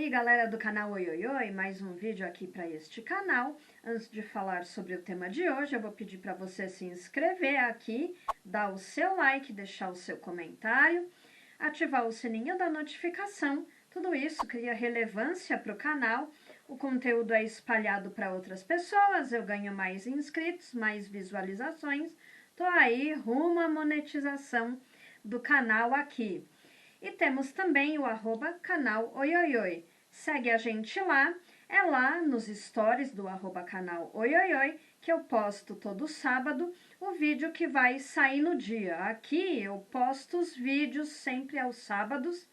aí, galera do canal Oi Oi Oi, mais um vídeo aqui para este canal. Antes de falar sobre o tema de hoje, eu vou pedir para você se inscrever aqui, dar o seu like, deixar o seu comentário, ativar o sininho da notificação. Tudo isso cria relevância para o canal, o conteúdo é espalhado para outras pessoas, eu ganho mais inscritos, mais visualizações. Tô aí rumo à monetização do canal aqui. E temos também o @canal Oi Oi Oi. Segue a gente lá, é lá nos stories do @canal Oi Oi Oi que eu posto todo sábado o vídeo que vai sair no dia. Aqui eu posto os vídeos sempre aos sábados,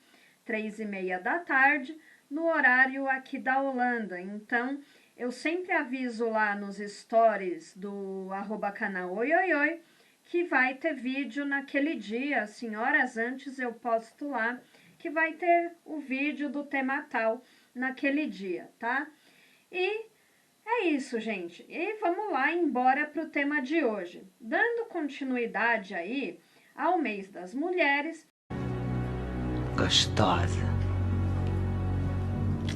3h30 da tarde, no horário aqui da Holanda. Então, eu sempre aviso lá nos stories do @canal Oi Oi Oi que vai ter vídeo naquele dia, assim, horas antes eu posto lá, que vai ter o vídeo do tema tal naquele dia, tá? E é isso, gente. E vamos lá, embora para o tema de hoje. Dando continuidade aí ao mês das mulheres. Gostosa.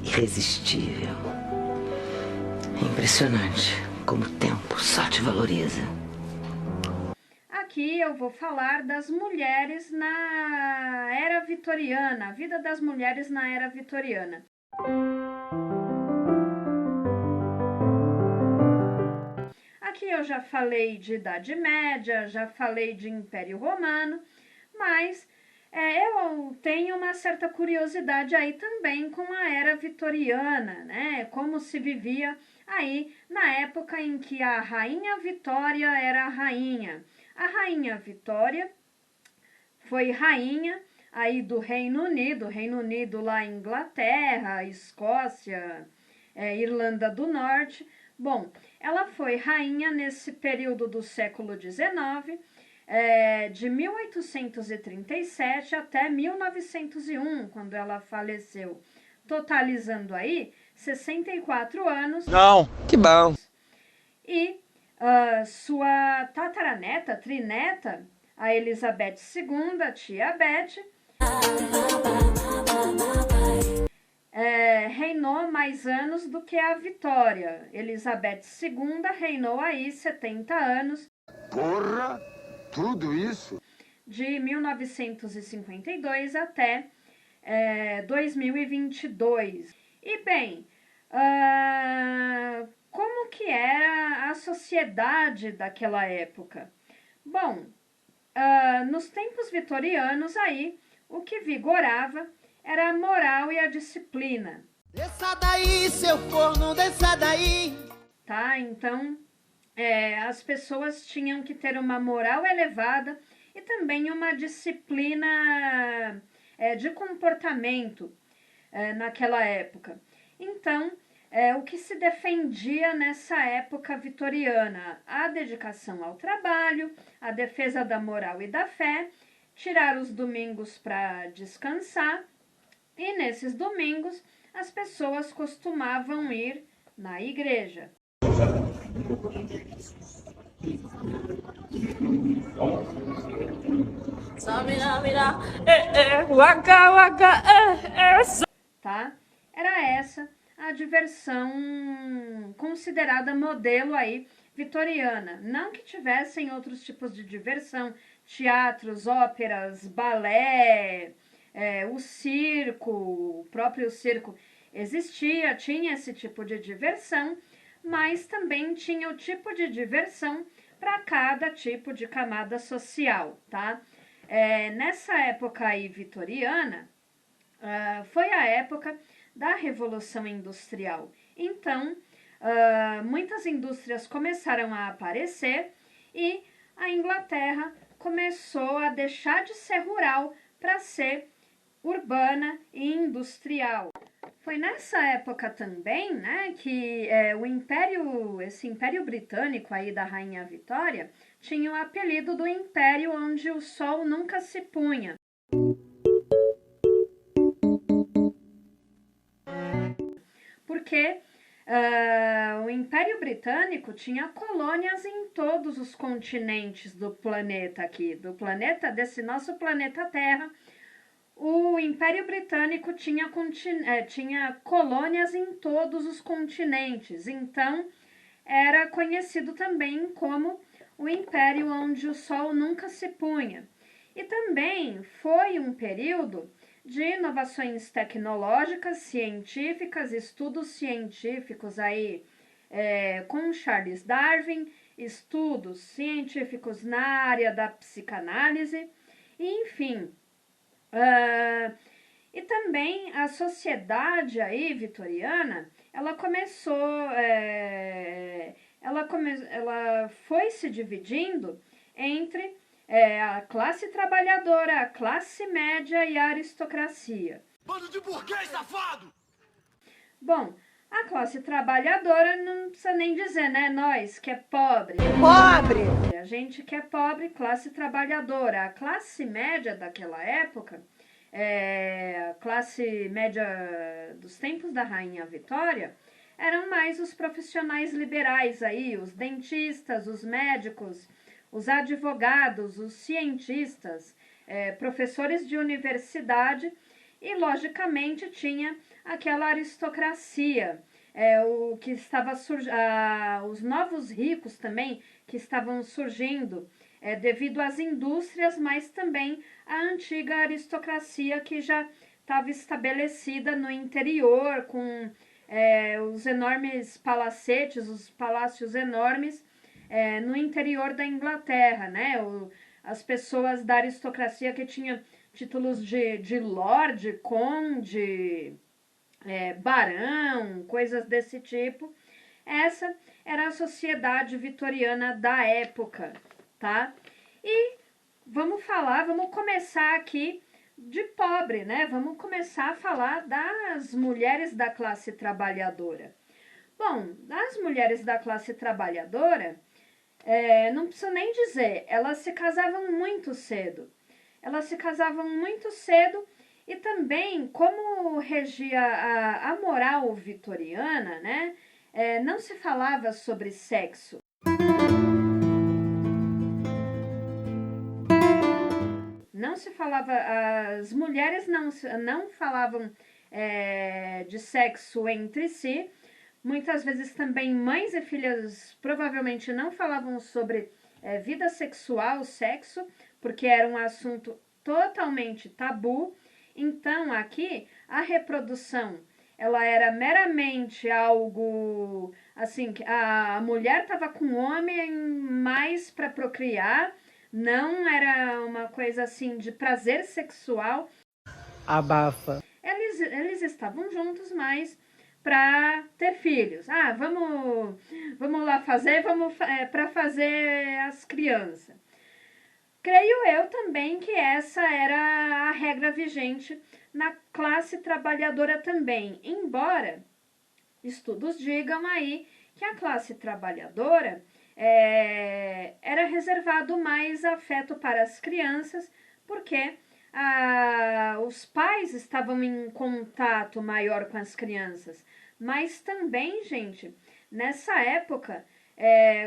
Irresistível. É impressionante como o tempo só te valoriza. Aqui eu vou falar das mulheres na era vitoriana, a vida das mulheres na era vitoriana. Aqui eu já falei de Idade Média, já falei de Império Romano, mas eu tenho uma certa curiosidade aí também com a era vitoriana, né? Como se vivia aí na época em que a Rainha Vitória era a rainha. A Rainha Vitória foi rainha aí do Reino Unido lá Inglaterra, Escócia, Irlanda do Norte. Bom, ela foi rainha nesse período do século XIX, de 1837 até 1901, quando ela faleceu, totalizando aí 64 anos. Não, que bom! E sua tataraneta, trineta, a Elizabeth II, a tia Beth, reinou mais anos do que a Vitória. Elizabeth II reinou aí 70 anos. Porra! Tudo isso? De 1952 até 2022. E bem, como que era a sociedade daquela época? Bom, nos tempos vitorianos aí, o que vigorava era a moral e a disciplina. Desça daí, seu corno, desça daí! Tá, então as pessoas tinham que ter uma moral elevada e também uma disciplina de comportamento naquela época. Então, o que se defendia nessa época vitoriana? A dedicação ao trabalho, a defesa da moral e da fé, tirar os domingos para descansar, e nesses domingos as pessoas costumavam ir na igreja. Tá? Era essa a diversão considerada modelo aí vitoriana. Não que tivessem outros tipos de diversão, teatros, óperas, balé, o circo, o próprio circo existia, tinha esse tipo de diversão, mas também tinha o tipo de diversão para cada tipo de camada social, tá? Nessa época aí vitoriana, foi a época da Revolução Industrial. Então, muitas indústrias começaram a aparecer e a Inglaterra começou a deixar de ser rural para ser urbana e industrial. Foi nessa época também, né, que esse Império Britânico aí da Rainha Vitória tinha o apelido do Império onde o sol nunca se punha. Porque o Império Britânico tinha colônias em todos os continentes do planeta aqui, desse nosso planeta Terra. o Império Britânico tinha colônias em todos os continentes, então era conhecido também como o Império onde o sol nunca se punha. E também foi um período de inovações tecnológicas, científicas, estudos científicos aí com Charles Darwin, estudos científicos na área da psicanálise, e, enfim. E também a sociedade aí vitoriana, ela foi se dividindo entre a classe trabalhadora, a classe média e a aristocracia. Bando de burguês safado! Bom, a classe trabalhadora não precisa nem dizer, né? Nós que é pobre. Pobre! A gente que é pobre, classe trabalhadora. A classe média daquela época, a classe média dos tempos da Rainha Vitória, eram mais os profissionais liberais aí, os dentistas, os médicos, os advogados, os cientistas, professores de universidade, e logicamente tinha aquela aristocracia, o que estava os novos ricos também que estavam surgindo devido às indústrias, mas também a antiga aristocracia que já estava estabelecida no interior com os enormes palacetes, os palácios enormes no interior da Inglaterra, né? As pessoas da aristocracia que tinham títulos de lorde, conde, barão, coisas desse tipo. Essa era a sociedade vitoriana da época, tá? E vamos começar aqui de pobre, né? Vamos começar a falar das mulheres da classe trabalhadora. Bom, das mulheres da classe trabalhadora, não preciso nem dizer, elas se casavam muito cedo. E também, como regia a moral vitoriana, né? Não se falava sobre sexo. Não se falava, as mulheres não falavam de sexo entre si. Muitas vezes também mães e filhas provavelmente não falavam sobre vida sexual, sexo, porque era um assunto totalmente tabu. Então, aqui, a reprodução, ela era meramente algo, assim, que a mulher estava com o homem mais para procriar, não era uma coisa assim de prazer sexual. Abafa. Eles estavam juntos, mas para ter filhos. Vamos lá fazer, para fazer as crianças. Creio eu também que essa era a regra vigente na classe trabalhadora também, embora estudos digam aí que a classe trabalhadora era reservado mais afeto para as crianças, porque os pais estavam em contato maior com as crianças. Mas também, gente, nessa época,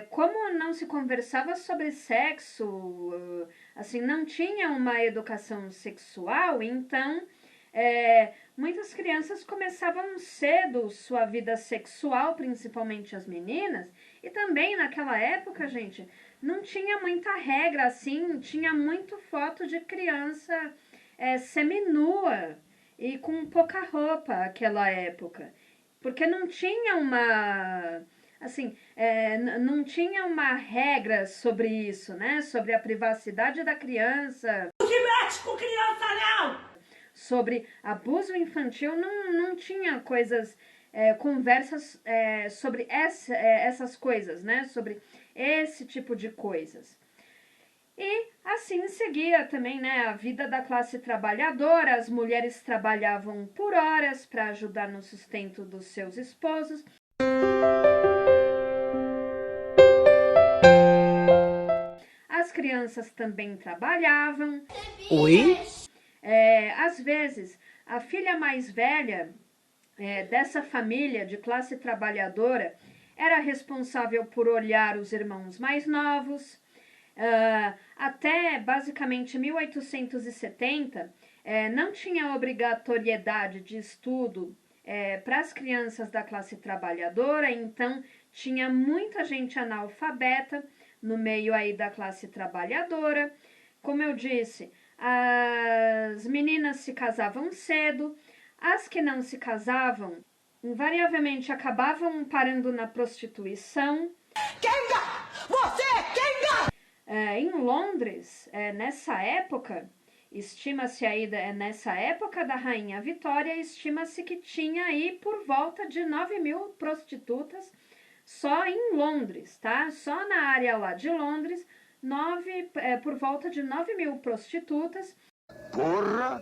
como não se conversava sobre sexo, assim, não tinha uma educação sexual, então muitas crianças começavam cedo sua vida sexual, principalmente as meninas, e também naquela época, gente, não tinha muita regra, assim, tinha muito foto de criança seminua e com pouca roupa naquela época, porque não tinha não tinha uma regra sobre isso, né? Sobre a privacidade da criança. Não se mete com criança, não! Sobre abuso infantil, não tinha coisas, conversas sobre essas coisas, né? Sobre esse tipo de coisas. E assim seguia também, né, a vida da classe trabalhadora. As mulheres trabalhavam por horas para ajudar no sustento dos seus esposos. As crianças também trabalhavam. Oi? Às vezes, a filha mais velha dessa família de classe trabalhadora era responsável por olhar os irmãos mais novos. Até basicamente 1870, não tinha obrigatoriedade de estudo para as crianças da classe trabalhadora, então tinha muita gente analfabeta no meio aí da classe trabalhadora. Como eu disse, as meninas se casavam cedo, as que não se casavam invariavelmente acabavam parando na prostituição. Kenga! Você é Kenga! Em Londres, nessa época, estima-se aí, nessa época da Rainha Vitória, estima-se que tinha aí por volta de 9.000 prostitutas só em Londres, tá? Só na área lá de Londres, por volta de 9.000 prostitutas. Porra!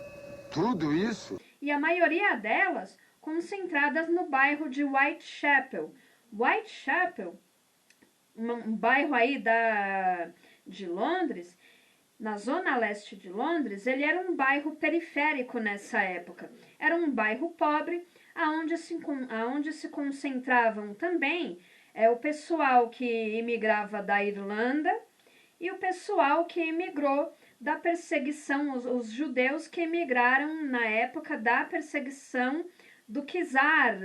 Tudo isso? E a maioria delas concentradas no bairro de Whitechapel. Whitechapel, um bairro aí de Londres, na zona leste de Londres, ele era um bairro periférico nessa época. Era um bairro pobre, aonde se concentravam também o pessoal que imigrava da Irlanda e o pessoal que imigrou da perseguição, os judeus que emigraram na época da perseguição do czar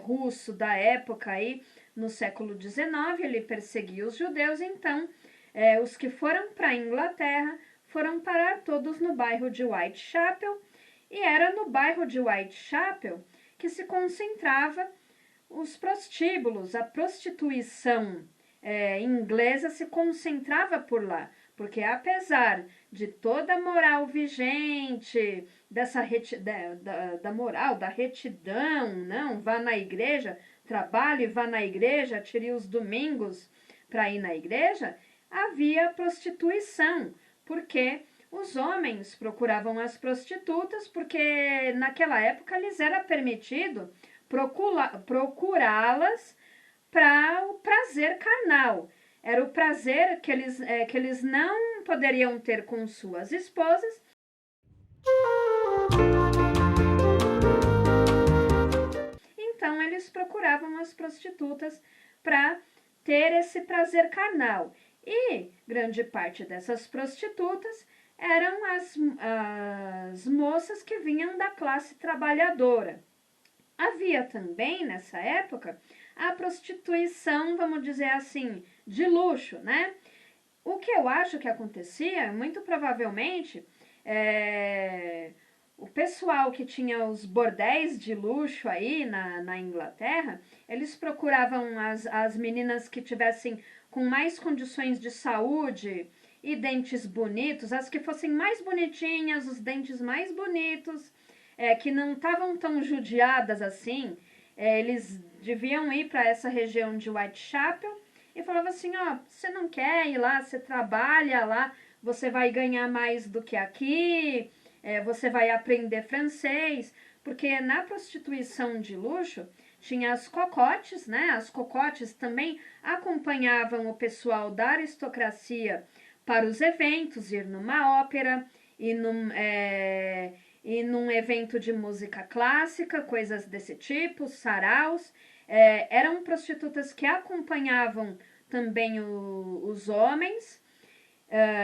russo da época aí, no século XIX, ele perseguia os judeus, então os que foram para a Inglaterra foram parar todos no bairro de Whitechapel, e era no bairro de Whitechapel que se concentrava os prostíbulos, a prostituição inglesa se concentrava por lá, porque apesar de toda a moral vigente, da moral, da retidão, não, vá na igreja, trabalhe, vá na igreja, tire os domingos para ir na igreja, havia prostituição, porque os homens procuravam as prostitutas, porque naquela época lhes era permitido procurá-las para o prazer carnal. Era o prazer que eles não poderiam ter com suas esposas. Então, eles procuravam as prostitutas para ter esse prazer carnal. E grande parte dessas prostitutas eram as moças que vinham da classe trabalhadora. Havia também, nessa época, a prostituição, vamos dizer assim, de luxo, né? O que eu acho que acontecia, muito provavelmente, o pessoal que tinha os bordéis de luxo aí na Inglaterra, eles procuravam as meninas que tivessem com mais condições de saúde e dentes bonitos, as que fossem mais bonitinhas, os dentes mais bonitos, que não estavam tão judiadas assim. Eles deviam ir para essa região de Whitechapel e falavam assim, ó, você não quer ir lá, você trabalha lá, você vai ganhar mais do que aqui, você vai aprender francês, porque na prostituição de luxo tinha as cocotes, né? As cocotes também acompanhavam o pessoal da aristocracia para os eventos, ir numa ópera, ir num evento de música clássica, coisas desse tipo, saraus. Eram prostitutas que acompanhavam também os homens.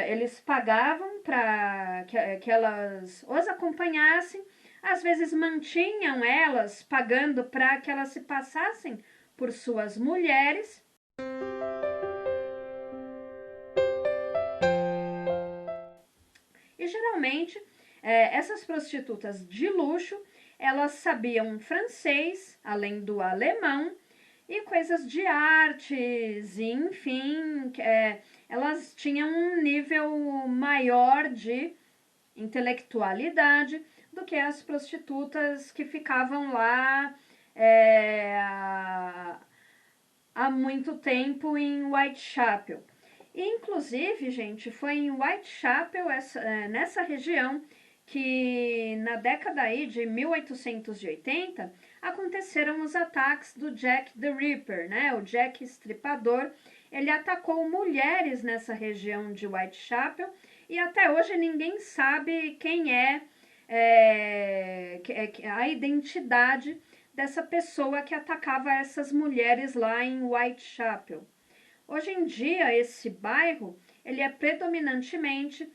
Eles pagavam para que elas os acompanhassem. Às vezes mantinham elas, pagando para que elas se passassem por suas mulheres. E geralmente essas prostitutas de luxo, elas sabiam francês, além do alemão, e coisas de artes, enfim, elas tinham um nível maior de intelectualidade do que as prostitutas que ficavam lá há muito tempo em Whitechapel. E, inclusive, gente, foi em Whitechapel, nessa região, que na década aí de 1880 aconteceram os ataques do Jack the Ripper, né? O Jack Estripador. Ele atacou mulheres nessa região de Whitechapel e até hoje ninguém sabe quem é a identidade dessa pessoa que atacava essas mulheres lá em Whitechapel. Hoje em dia, esse bairro ele é predominantemente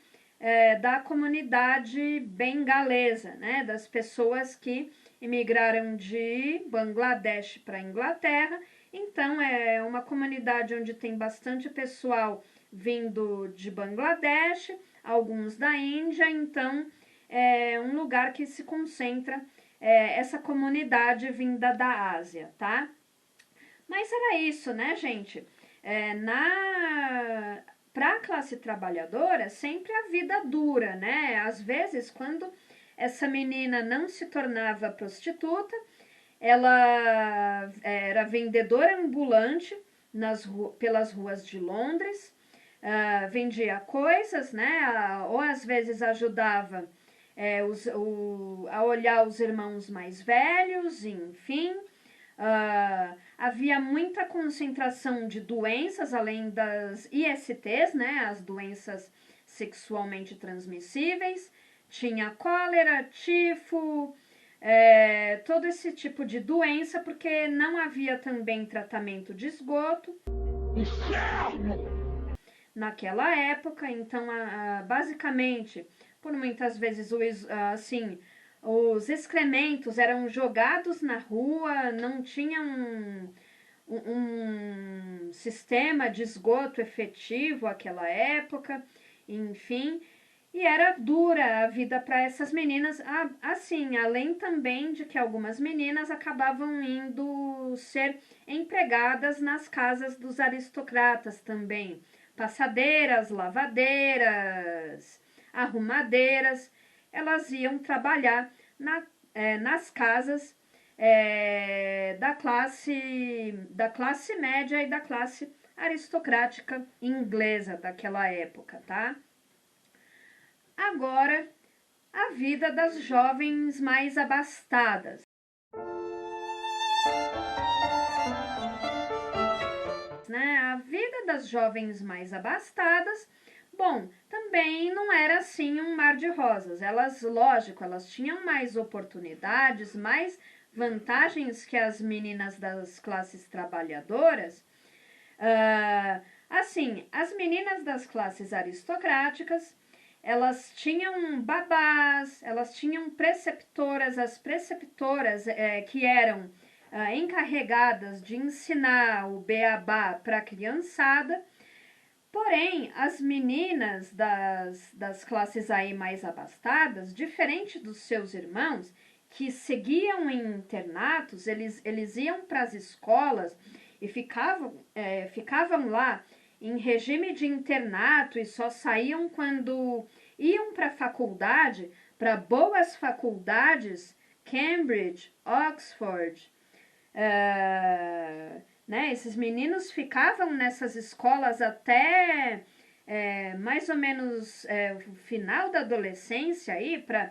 da comunidade bengalesa, né, das pessoas que imigraram de Bangladesh para a Inglaterra. Então, é uma comunidade onde tem bastante pessoal vindo de Bangladesh, alguns da Índia. Então, é um lugar que se concentra essa comunidade vinda da Ásia, tá? Mas era isso, né, gente? Para a classe trabalhadora, sempre a vida dura, né? Às vezes, quando essa menina não se tornava prostituta, ela era vendedora ambulante pelas ruas de Londres, vendia coisas, né? Ou às vezes ajudava a olhar os irmãos mais velhos, enfim. Havia muita concentração de doenças, além das ISTs, né? As doenças sexualmente transmissíveis. Tinha cólera, tifo, todo esse tipo de doença, porque não havia também tratamento de esgoto naquela época. Então, basicamente, por muitas vezes, os excrementos eram jogados na rua, não tinha um sistema de esgoto efetivo naquela época, enfim. E era dura a vida para essas meninas, assim, além também de que algumas meninas acabavam indo ser empregadas nas casas dos aristocratas também. Passadeiras, lavadeiras, arrumadeiras, elas iam trabalhar nas casas da classe média e da classe aristocrática inglesa daquela época, tá? Agora, a vida das jovens mais abastadas. Né? A vida das jovens mais abastadas, bom, também não era assim um mar de rosas. Elas, lógico, elas tinham mais oportunidades, mais vantagens que as meninas das classes trabalhadoras. Assim, as meninas das classes aristocráticas, elas tinham babás, elas tinham preceptoras, as preceptoras que eram encarregadas de ensinar o beabá para a criançada. Porém, as meninas das classes aí mais abastadas, diferente dos seus irmãos, que seguiam em internatos, eles iam para as escolas e ficavam lá em regime de internato e só saíam quando iam para a faculdade, para boas faculdades, Cambridge, Oxford. Né? Esses meninos ficavam nessas escolas até mais ou menos o final da adolescência para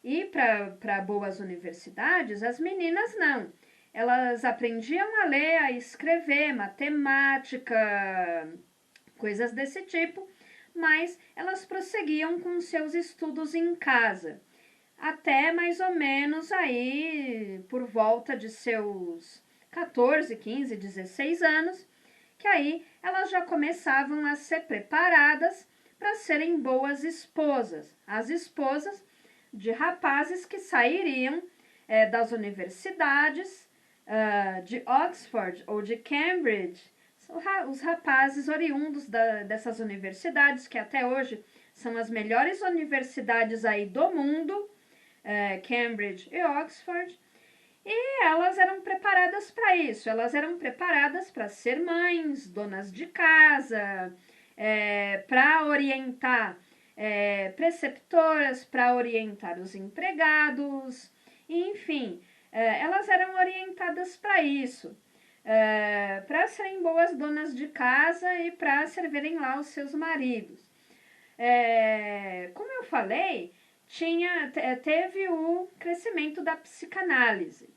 ir para boas universidades. As meninas não. Elas aprendiam a ler, a escrever, matemática, coisas desse tipo, mas elas prosseguiam com seus estudos em casa, até mais ou menos aí por volta de seus 14, 15, 16 anos, que aí elas já começavam a ser preparadas para serem boas esposas, as esposas de rapazes que sairiam das universidades de Oxford ou de Cambridge, os rapazes oriundos dessas universidades, que até hoje são as melhores universidades aí do mundo, Cambridge e Oxford, e elas eram preparadas para isso, elas eram preparadas para ser mães, donas de casa, para orientar preceptoras, para orientar os empregados, enfim, elas eram orientadas para isso, para serem boas donas de casa e para servirem lá os seus maridos. Como eu falei, teve o crescimento da psicanálise.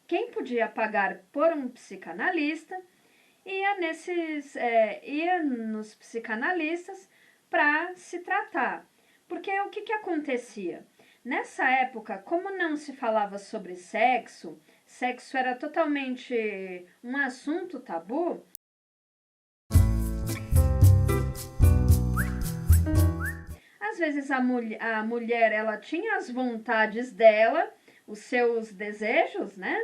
Quem podia pagar por um psicanalista ia nos psicanalistas para se tratar. Porque o que acontecia? Nessa época, como não se falava sobre sexo era totalmente um assunto tabu, vezes a mulher ela tinha as vontades dela, os seus desejos, né?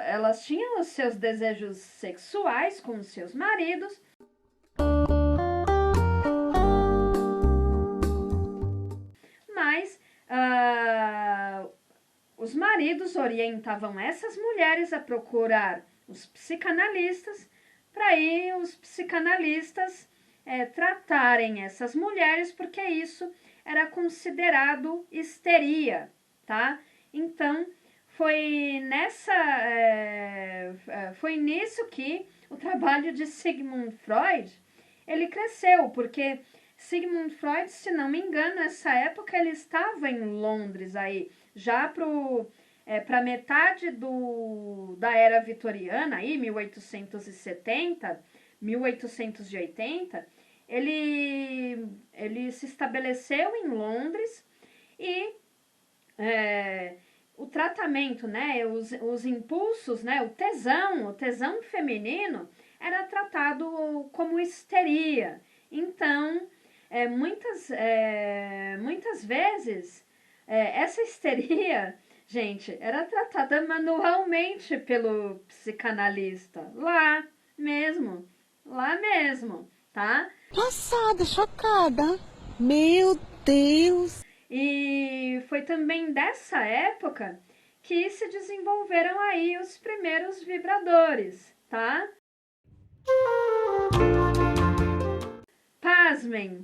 Elas tinham os seus desejos sexuais com os seus maridos. Mas os maridos orientavam essas mulheres a procurar os psicanalistas, para aí os psicanalistas tratarem essas mulheres, porque isso era considerado histeria, tá? Então, foi nisso que o trabalho de Sigmund Freud, ele cresceu, porque Sigmund Freud, se não me engano, nessa época ele estava em Londres aí, já para metade da era vitoriana, aí, 1870, 1880, ele se estabeleceu em Londres e o tratamento, né, os impulsos, né, o tesão feminino era tratado como histeria. Então, muitas vezes, essa histeria, gente, era tratada manualmente pelo psicanalista, lá mesmo, tá? Passada, chocada. Meu Deus! E foi também dessa época que se desenvolveram aí os primeiros vibradores, tá? Pasmem,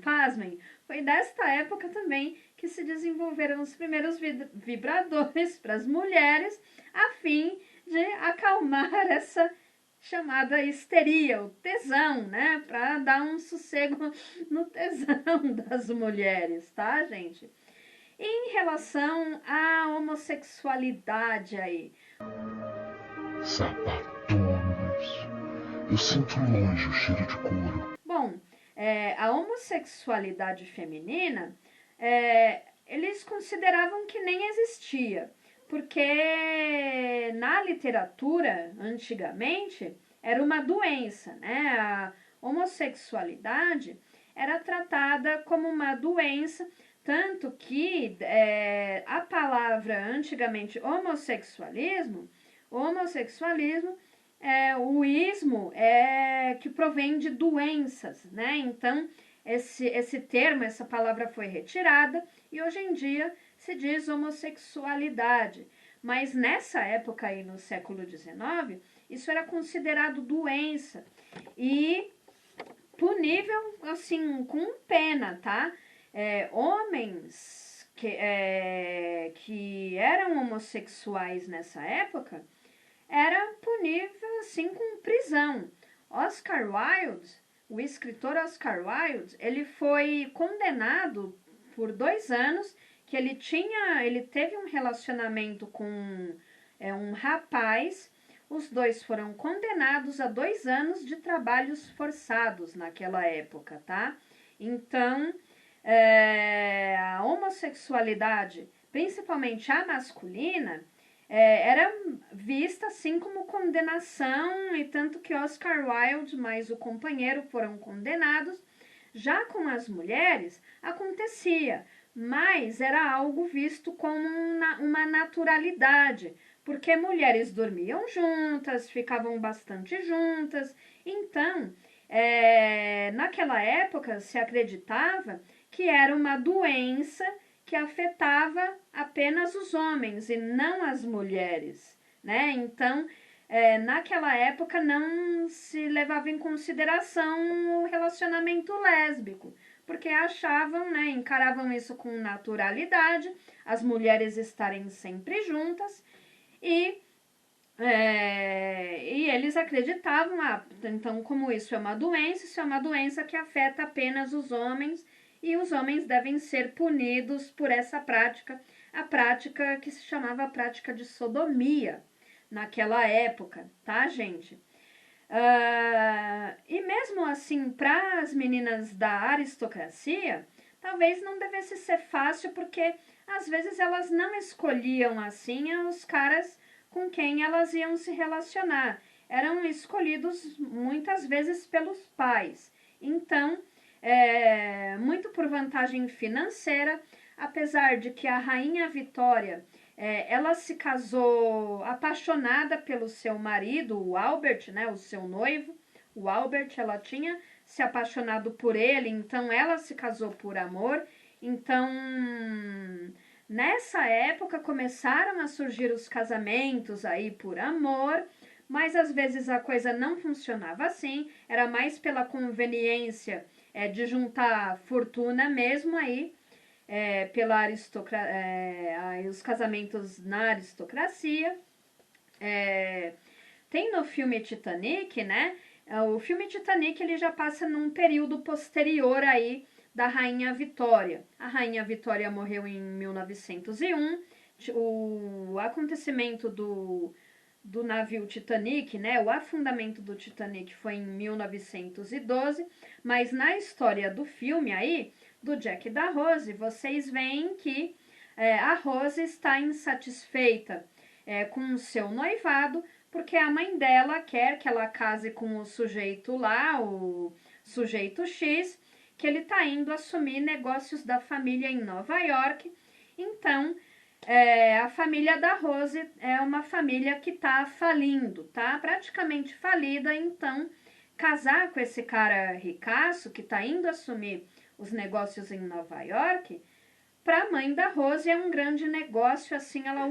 foi desta época também que se desenvolveram os primeiros vibradores para as mulheres, a fim de acalmar essa chamada histeria, o tesão, né? Para dar um sossego no tesão das mulheres, tá, gente? E em relação à homossexualidade aí. Sapatonas. Eu sinto longe o cheiro de couro. Bom, a homossexualidade feminina, eles consideravam que nem existia, porque na literatura, antigamente, era uma doença, né? A homossexualidade era tratada como uma doença, tanto que a palavra, antigamente, homossexualismo, o ismo que provém de doenças, né? Então, esse termo, essa palavra foi retirada e hoje em dia se diz homossexualidade. Mas nessa época aí, no século XIX, isso era considerado doença e punível, assim, com pena, tá? Homens que eram homossexuais nessa época era punível, assim, com prisão. Oscar Wilde, o escritor Oscar Wilde, ele foi condenado por 2 anos, que ele teve um relacionamento com um rapaz. Os dois foram condenados a 2 anos de trabalhos forçados naquela época, tá? Então, a homossexualidade, principalmente a masculina, era vista assim como condenação, e tanto que Oscar Wilde mais o companheiro foram condenados. Já com as mulheres acontecia, mas era algo visto como uma naturalidade, porque mulheres dormiam juntas, ficavam bastante juntas. Então, naquela época se acreditava que era uma doença que afetava apenas os homens e não as mulheres, né? Então, naquela época não se levava em consideração o relacionamento lésbico, porque achavam, né, encaravam isso com naturalidade, as mulheres estarem sempre juntas, e eles acreditavam, então como isso é uma doença que afeta apenas os homens, e os homens devem ser punidos por essa prática, a prática que se chamava a prática de sodomia naquela época, tá, gente? E mesmo assim, para as meninas da aristocracia, talvez não devesse ser fácil, porque às vezes elas não escolhiam assim os caras com quem elas iam se relacionar. Eram escolhidos muitas vezes pelos pais. Então, muito por vantagem financeira, apesar de que a Rainha Vitória, ela se casou apaixonada pelo seu marido, o Albert, né, o seu noivo, o Albert, ela tinha se apaixonado por ele, então ela se casou por amor. Então, nessa época começaram a surgir os casamentos aí por amor, mas às vezes a coisa não funcionava assim, era mais pela conveniência de juntar fortuna mesmo aí, pela os casamentos na aristocracia. Tem no filme Titanic, né? O filme Titanic ele já passa num período posterior aí da Rainha Vitória. A Rainha Vitória morreu em 1901. O acontecimento do navio Titanic, né? O afundamento do Titanic foi em 1912, mas na história do filme aí, do Jack e da Rose, vocês veem que a Rose está insatisfeita com o seu noivado, porque a mãe dela quer que ela case com o sujeito lá, o sujeito X, que ele está indo assumir negócios da família em Nova York. Então, a família da Rose é uma família que está falindo, tá? Praticamente falida. Então, casar com esse cara ricaço que está indo assumir os negócios em Nova York, para a mãe da Rose é um grande negócio, assim, ela,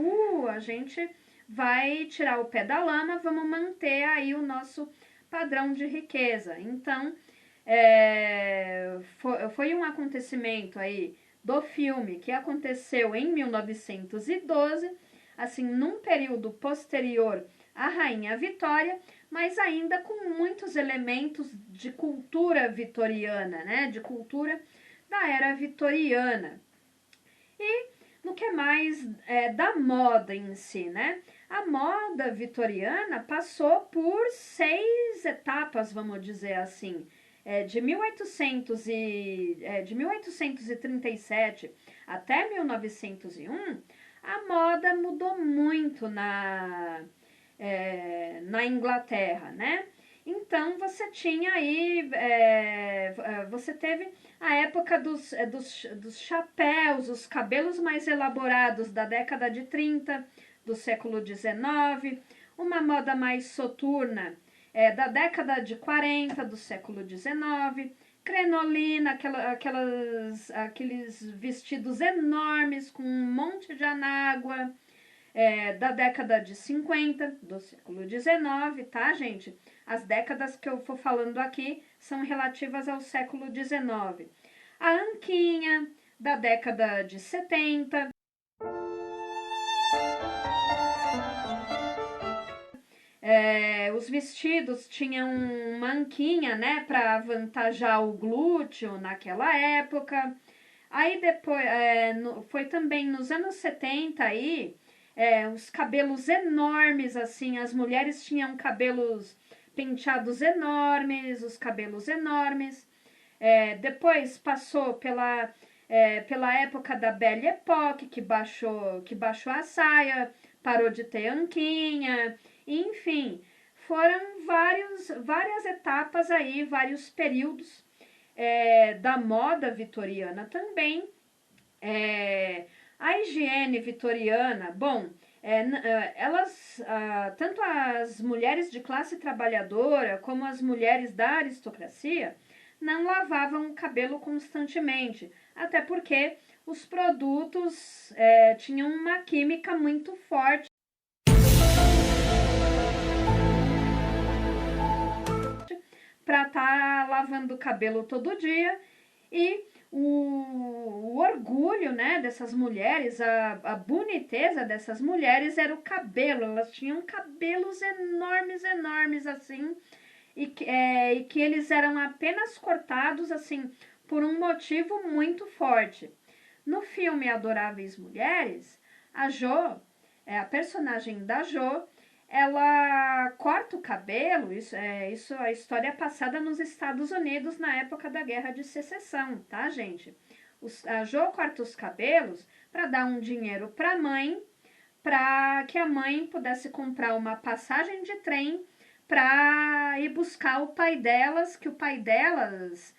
a gente vai tirar o pé da lama, vamos manter aí o nosso padrão de riqueza. Então, foi um acontecimento aí do filme que aconteceu em 1912, assim, num período posterior à Rainha Vitória, mas ainda com muitos elementos de cultura vitoriana, né? De cultura da era vitoriana. E no que mais da moda em si, né? A moda vitoriana passou por 6 etapas, vamos dizer assim. De 1837 até 1901, a moda mudou muito na Inglaterra, né? Então, você tinha aí, você teve a época dos chapéus, os cabelos mais elaborados da década de 30, do século XIX, uma moda mais soturna da década de 40, do século XIX, crinolina, aqueles vestidos enormes com um monte de anágua, da década de 50, do século XIX, tá, gente? As décadas que eu for falando aqui são relativas ao século XIX. A anquinha, da década de 70. Os vestidos tinham uma anquinha, né, para avantajar o glúteo naquela época. Aí depois, foi também nos anos 70 aí, os cabelos enormes, assim, as mulheres tinham cabelos penteados enormes, os cabelos enormes. Depois passou pela época da Belle Époque, que baixou a saia, parou de ter anquinha, enfim, foram várias etapas aí, vários períodos da moda vitoriana também. A higiene vitoriana, bom, elas, tanto as mulheres de classe trabalhadora como as mulheres da aristocracia, não lavavam o cabelo constantemente, até porque os produtos tinham uma química muito forte para estar lavando o cabelo todo dia. E o orgulho, né, dessas mulheres, a boniteza dessas mulheres era o cabelo. Elas tinham cabelos enormes assim, e que eles eram apenas cortados assim por um motivo muito forte. No filme Adoráveis Mulheres, a Jo, a personagem da Jo, ela corta o cabelo, a história é passada nos Estados Unidos na época da Guerra de Secessão, tá, gente? A Jo corta os cabelos para dar um dinheiro para a mãe, para que a mãe pudesse comprar uma passagem de trem para ir buscar o pai delas, que o pai delas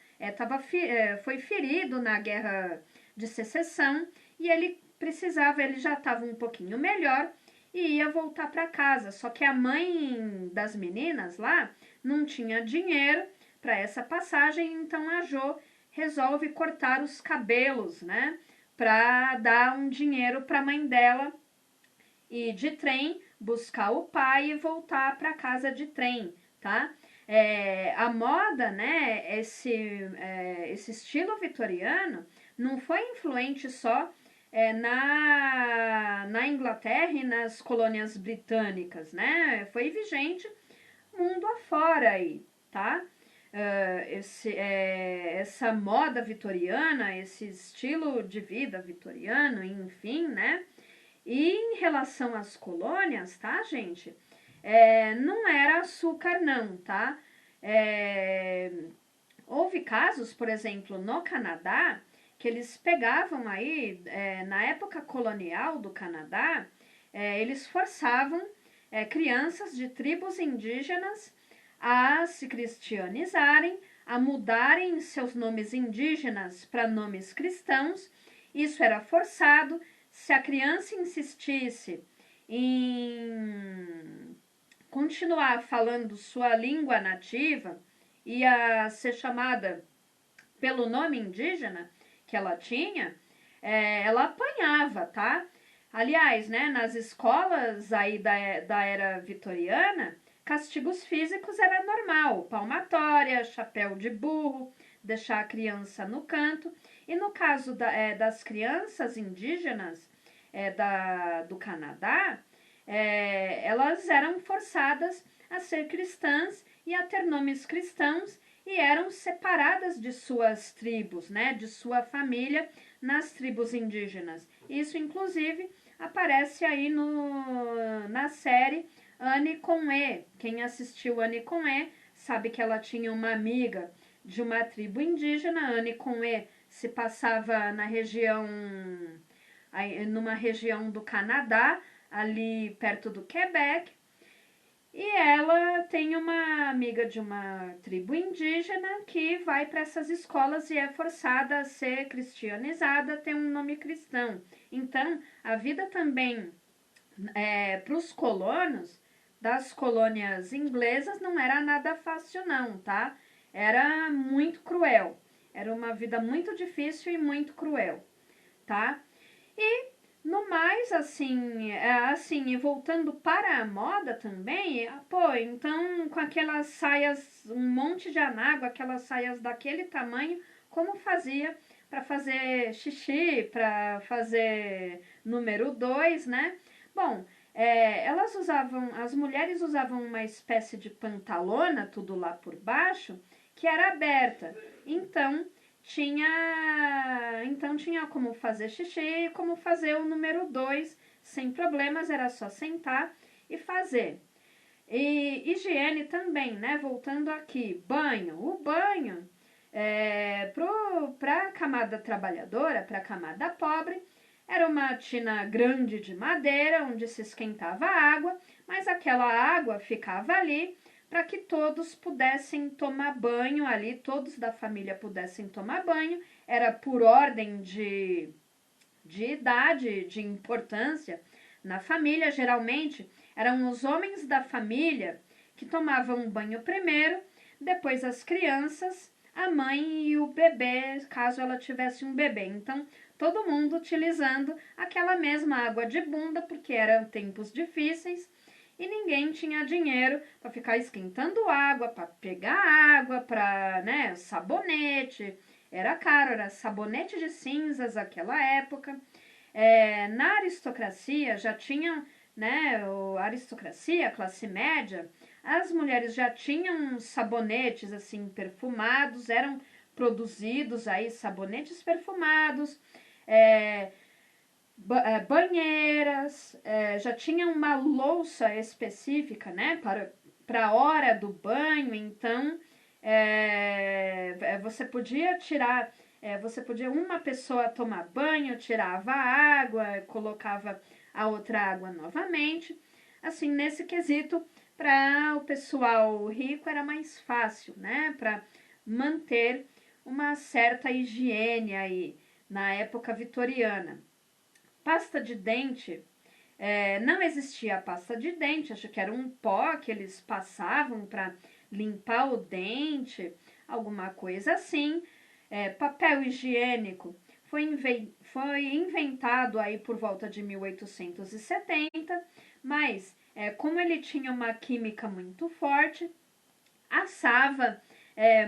foi ferido na Guerra de Secessão e ele já estava um pouquinho melhor e ia voltar para casa. Só que a mãe das meninas lá não tinha dinheiro para essa passagem, então a Jo resolve cortar os cabelos, né, para dar um dinheiro para a mãe dela ir de trem, buscar o pai e voltar para casa de trem, tá? A moda, né, esse estilo vitoriano não foi influente só na Inglaterra e nas colônias britânicas, né? Foi vigente mundo afora aí, tá? Essa moda vitoriana, esse estilo de vida vitoriano, enfim, né? E em relação às colônias, tá, gente? Não era açúcar não, tá? Houve casos, por exemplo, no Canadá, que eles pegavam aí, na época colonial do Canadá, eles forçavam crianças de tribos indígenas a se cristianizarem, a mudarem seus nomes indígenas para nomes cristãos. Isso era forçado. Se a criança insistisse em continuar falando sua língua nativa, ia ser chamada pelo nome indígena que ela tinha, ela apanhava, tá? Aliás, né, nas escolas aí da era vitoriana, castigos físicos era normal, palmatória, chapéu de burro, deixar a criança no canto. E no caso das crianças indígenas do Canadá, elas eram forçadas a ser cristãs e a ter nomes cristãos e eram separadas de suas tribos, né, de sua família nas tribos indígenas. Isso, inclusive, aparece aí na série Anne com E. Quem assistiu Anne com E sabe que ela tinha uma amiga de uma tribo indígena. Anne com E se passava numa região do Canadá, ali perto do Quebec, e ela tem uma amiga de uma tribo indígena que vai para essas escolas e é forçada a ser cristianizada, ter um nome cristão. Então, a vida também para os colonos das colônias inglesas não era nada fácil não, tá? Era muito cruel. Era uma vida muito difícil e muito cruel, tá? E no mais, assim, e voltando para a moda também, então com aquelas saias, um monte de anágua, aquelas saias daquele tamanho, como fazia para fazer xixi, para fazer número 2, né? Bom, as mulheres usavam uma espécie de pantalona, tudo lá por baixo, que era aberta. Então tinha como fazer xixi, como fazer o número 2, sem problemas, era só sentar e fazer. E higiene também, né? Voltando aqui, banho. O banho, para a camada trabalhadora, para a camada pobre, era uma tina grande de madeira, onde se esquentava a água, mas aquela água ficava ali para que todos pudessem tomar banho ali, todos da família pudessem tomar banho. Era por ordem de idade, de importância na família. Geralmente eram os homens da família que tomavam banho primeiro, depois as crianças, a mãe e o bebê, caso ela tivesse um bebê. Então, todo mundo utilizando aquela mesma água de bunda, porque eram tempos difíceis e ninguém tinha dinheiro para ficar esquentando água, para pegar água, para, né, sabonete. Era caro, era sabonete de cinzas naquela época. Na aristocracia já tinham, né, a aristocracia, a classe média, as mulheres já tinham sabonetes assim perfumados, eram produzidos aí sabonetes perfumados, banheiras, já tinha uma louça específica, né, para a hora do banho. Então você podia tirar, uma pessoa tomar banho, tirava a água, colocava a outra água novamente. Assim, nesse quesito, para o pessoal rico era mais fácil, né, para manter uma certa higiene aí, na época vitoriana. Pasta de dente, não existia a pasta de dente, acho que era um pó que eles passavam para limpar o dente, alguma coisa assim. Papel higiênico foi inventado aí por volta de 1870, mas como ele tinha uma química muito forte, assava.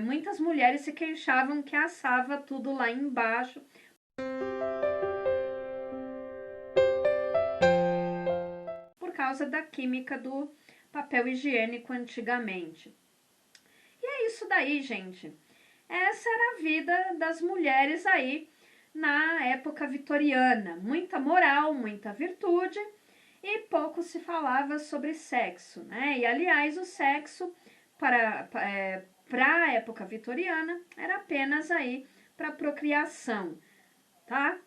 Muitas mulheres se queixavam que assava tudo lá embaixo. Por causa da química do papel higiênico antigamente. E é isso daí, gente. Essa era a vida das mulheres aí na época vitoriana. Muita moral, muita virtude e pouco se falava sobre sexo, né? E, aliás, o sexo para a época vitoriana era apenas aí para procriação, tá?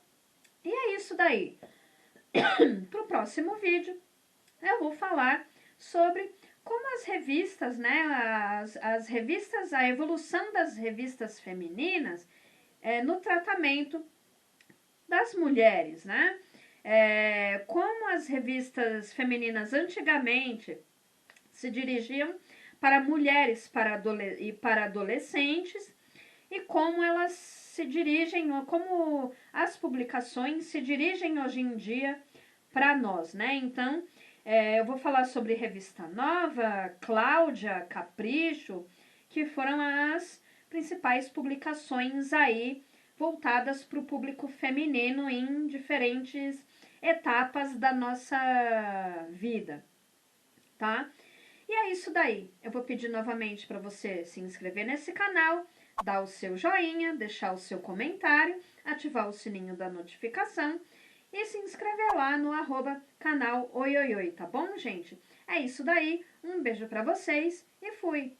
E é isso daí. Para o próximo vídeo, eu vou falar sobre como as revistas, né, as revistas, a evolução das revistas femininas no tratamento das mulheres, né? Como as revistas femininas antigamente se dirigiam para mulheres e para adolescentes e como elas se dirigem, como as publicações se dirigem hoje em dia para nós, né? Então, eu vou falar sobre Revista Nova, Cláudia, Capricho, que foram as principais publicações aí voltadas para o público feminino em diferentes etapas da nossa vida, tá? E é isso daí. Eu vou pedir novamente para você se inscrever nesse canal, dar o seu joinha, deixar o seu comentário, ativar o sininho da notificação e se inscrever lá no @canal Oioioi, tá bom, gente? É isso daí. Um beijo para vocês e fui!